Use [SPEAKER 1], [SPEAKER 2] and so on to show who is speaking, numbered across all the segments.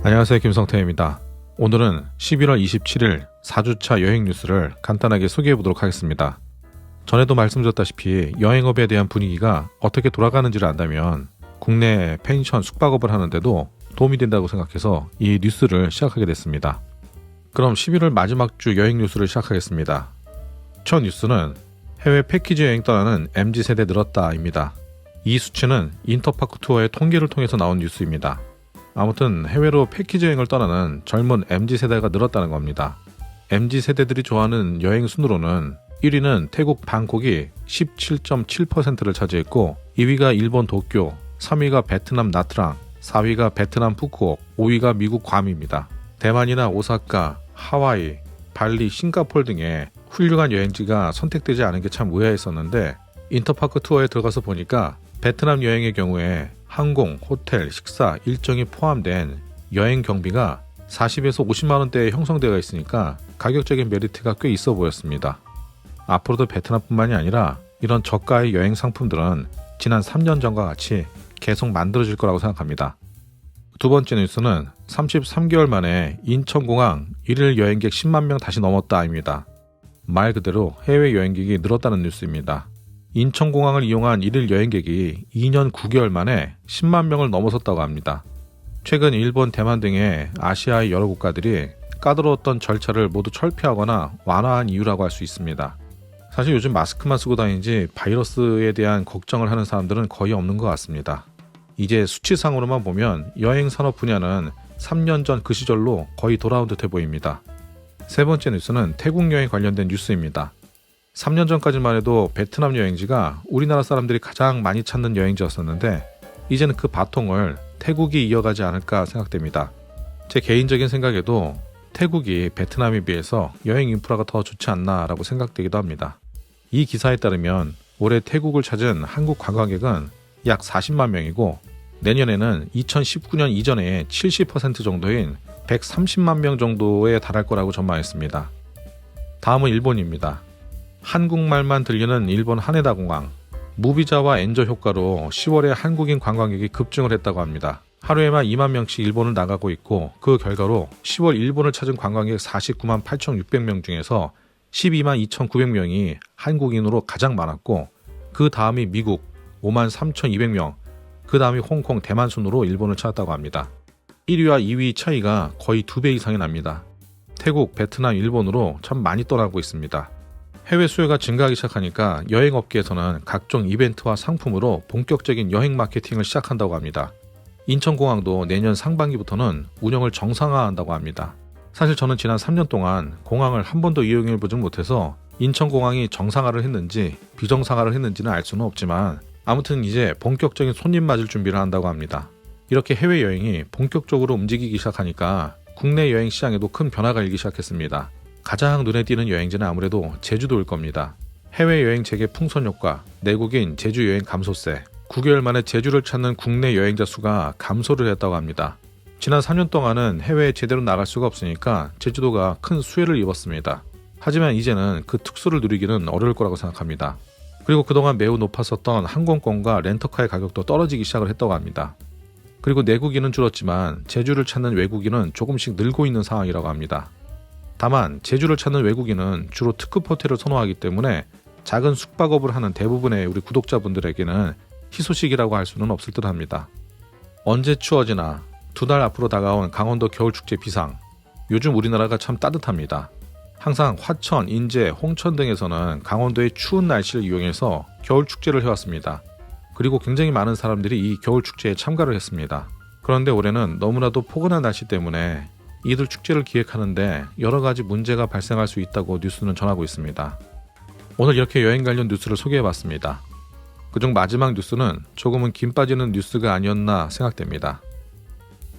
[SPEAKER 1] 안녕하세요, 김성태입니다. 오늘은 11월 27일 4주차 여행 뉴스를 간단하게 소개해 보도록 하겠습니다. 전에도 말씀드렸다시피 여행업에 대한 분위기가 어떻게 돌아가는지를 안다면 국내 펜션 숙박업을 하는데도 도움이 된다고 생각해서 이 뉴스를 시작하게 됐습니다. 그럼 11월 마지막 주 여행 뉴스를 시작하겠습니다. 첫 뉴스는 해외 패키지 여행 떠나는 MZ세대 늘었다입니다. 이 수치는 인터파크 투어의 통계를 통해서 나온 뉴스입니다. 아무튼 해외로 패키지 여행을 떠나는 젊은 MZ세대가 늘었다는 겁니다. MZ세대들이 좋아하는 여행 순으로는 1위는 태국 방콕이 17.7%를 차지했고 2위가 일본 도쿄, 3위가 베트남 나트랑, 4위가 베트남 푸꾸옥, 5위가 미국 괌입니다. 대만이나 오사카, 하와이, 발리, 싱가포르 등의 훌륭한 여행지가 선택되지 않은 게 참 의아했었는데 인터파크 투어에 들어가서 보니까 베트남 여행의 경우에 항공, 호텔, 식사, 일정이 포함된 여행 경비가 40에서 50만 원대에 형성되어 있으니까 가격적인 메리트가 꽤 있어 보였습니다. 앞으로도 베트남뿐만이 아니라 이런 저가의 여행 상품들은 지난 3년 전과 같이 계속 만들어질 거라고 생각합니다. 두 번째 뉴스는 33개월 만에 인천공항 1일 여행객 10만 명 다시 넘었다입니다. 말 그대로 해외 여행객이 늘었다는 뉴스입니다. 인천공항을 이용한 1일 여행객이 2년 9개월 만에 10만 명을 넘어섰다고 합니다. 최근 일본, 대만 등의 아시아의 여러 국가들이 까다로웠던 절차를 모두 철폐하거나 완화한 이유라고 할 수 있습니다. 사실 요즘 마스크만 쓰고 다니지 바이러스에 대한 걱정을 하는 사람들은 거의 없는 것 같습니다. 이제 수치상으로만 보면 여행 산업 분야는 3년 전 그 시절로 거의 돌아온 듯해 보입니다. 세 번째 뉴스는 태국 여행 관련된 뉴스입니다. 3년 전까지만 해도 베트남 여행지가 우리나라 사람들이 가장 많이 찾는 여행지였었는데 이제는 그 바통을 태국이 이어가지 않을까 생각됩니다. 제 개인적인 생각에도 태국이 베트남에 비해서 여행 인프라가 더 좋지 않나라고 생각되기도 합니다. 이 기사에 따르면 올해 태국을 찾은 한국 관광객은 약 40만 명이고 내년에는 2019년 이전의 70% 정도인 130만 명 정도에 달할 거라고 전망했습니다. 다음은 일본입니다. 한국말만 들리는 일본 하네다 공항. 무비자와 엔저 효과로 10월에 한국인 관광객이 급증을 했다고 합니다. 하루에만 2만 명씩 일본을 나가고 있고 그 결과로 10월 일본을 찾은 관광객 49만 8,600명 중에서 12만 2,900명이 한국인으로 가장 많았고 그 다음이 미국 5만 3,200명, 그 다음이 홍콩, 대만 순으로 일본을 찾았다고 합니다. 1위와 2위 차이가 거의 2배 이상이 납니다. 태국, 베트남, 일본으로 참 많이 떠나고 있습니다. 해외 수요가 증가하기 시작하니까 여행업계에서는 각종 이벤트와 상품으로 본격적인 여행 마케팅을 시작한다고 합니다. 인천공항도 내년 상반기부터는 운영을 정상화한다고 합니다. 사실 저는 지난 3년 동안 공항을 한 번도 이용해보지 못해서 인천공항이 정상화를 했는지 비정상화를 했는지는 알 수는 없지만 아무튼 이제 본격적인 손님 맞을 준비를 한다고 합니다. 이렇게 해외여행이 본격적으로 움직이기 시작하니까 국내 여행 시장에도 큰 변화가 일기 시작했습니다. 가장 눈에 띄는 여행지는 아무래도 제주도일 겁니다. 해외여행 재개 풍선 효과, 내국인 제주 여행 감소세, 9개월 만에 제주를 찾는 국내 여행자 수가 감소를 했다고 합니다. 지난 4년 동안은 해외에 제대로 나갈 수가 없으니까 제주도가 큰 수혜를 입었습니다. 하지만 이제는 그 특수를 누리기는 어려울 거라고 생각합니다. 그리고 그동안 매우 높았었던 항공권과 렌터카의 가격도 떨어지기 시작을 했다고 합니다. 그리고 내국인은 줄었지만 제주를 찾는 외국인은 조금씩 늘고 있는 상황이라고 합니다. 다만 제주를 찾는 외국인은 주로 특급 호텔을 선호하기 때문에 작은 숙박업을 하는 대부분의 우리 구독자분들에게는 희소식이라고 할 수는 없을 듯 합니다. 언제 추워지나 2달 앞으로 다가온 강원도 겨울축제 비상. 요즘 우리나라가 참 따뜻합니다. 항상 화천, 인제, 홍천 등에서는 강원도의 추운 날씨를 이용해서 겨울축제를 해왔습니다. 그리고 굉장히 많은 사람들이 이 겨울축제에 참가를 했습니다. 그런데 올해는 너무나도 포근한 날씨 때문에 이들 축제를 기획하는데 여러 가지 문제가 발생할 수 있다고 뉴스는 전하고 있습니다. 오늘 이렇게 여행 관련 뉴스를 소개해봤습니다. 그중 마지막 뉴스는 조금은 김 빠지는 뉴스가 아니었나 생각됩니다.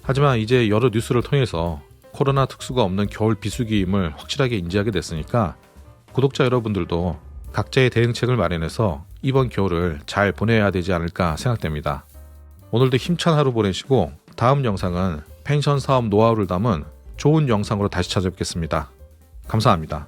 [SPEAKER 1] 하지만 이제 여러 뉴스를 통해서 코로나 특수가 없는 겨울 비수기임을 확실하게 인지하게 됐으니까 구독자 여러분들도 각자의 대응책을 마련해서 이번 겨울을 잘 보내야 되지 않을까 생각됩니다. 오늘도 힘찬 하루 보내시고 다음 영상은 펜션 사업 노하우를 담은 좋은 영상으로 다시 찾아뵙겠습니다. 감사합니다.